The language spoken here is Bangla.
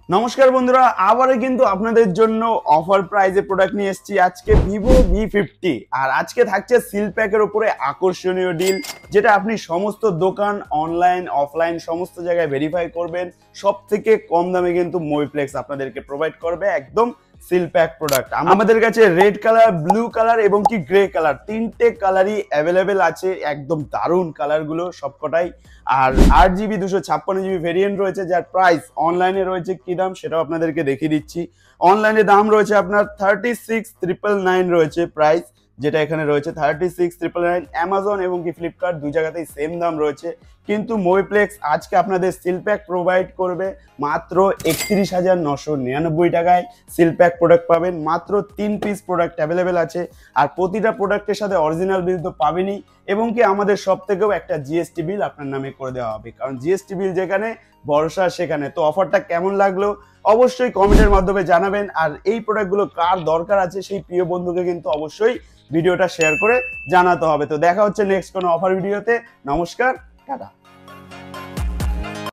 নমস্কার বন্ধুরা, আবারও কিন্তু আপনাদের জন্য অফার প্রাইজে প্রোডাক্ট নিয়ে এসেছি। আজকে ভিভো V50 আর আজকে থাকছে সিল প্যাকের উপরে আকর্ষণীয় ডিল, যেটা আপনি সমস্ত দোকান অনলাইন অফলাইন সমস্ত জায়গায় ভেরিফাই করবেন। সব থেকে কম দামে কিন্তু মোবিপ্লেক্স আপনাদেরকে প্রোভাইড করবে একদম সিল প্যাক প্রোডাক্ট। আমাদের কাছে রেড কালার, ব্লু কালার এবং কি গ্রে কালার তিনটে কালারই অ্যাভেলেবেল আছে। একদম দারুণ কালারগুলো সবকটাই। আর 8GB 256GB ভেরিয়েন্ট রয়েছে, যার প্রাইস অনলাইনে রয়েছে কি দাম সেটাও আপনাদেরকে দেখিয়ে দিচ্ছি। অনলাইনে দাম রয়েছে আপনার 36,999 রয়েছে প্রাইস, যেটা এখানে রয়েছে 36,999। অ্যামাজন এবং কি ফ্লিপকার্ট দুই জায়গাতেই সেম দাম রয়েছে, কিন্তু মোবিপ্লেক্স আজকে আপনাদের সিল প্যাক প্রোভাইড করবে মাত্র 31,999 টাকায়। সিল প্যাক প্রোডাক্ট পাবেন, মাত্র 3 পিস প্রোডাক্ট অ্যাভেলেবেল আছে। আর প্রতিটা প্রোডাক্টের সাথে অরিজিনাল বিল তো পাবেনই, এবং কি আমাদের সব থেকেও একটা জিএসটি বিল আপনার নামে করে দেওয়া হবে, কারণ জিএসটি বিল যেখানে ভরসা সেখানে। তো অফারটা কেমন লাগলো অবশ্যই কমেন্টের মাধ্যমে জানাবেন। আর এই প্রোডাক্টগুলো কার দরকার আছে সেই প্রিয় বন্ধুকে কিন্তু অবশ্যই ভিডিওটা শেয়ার করে জানাতে হবে। তো দেখা হচ্ছে নেক্সট কোনো অফার ভিডিওতে। নমস্কার, টাটা।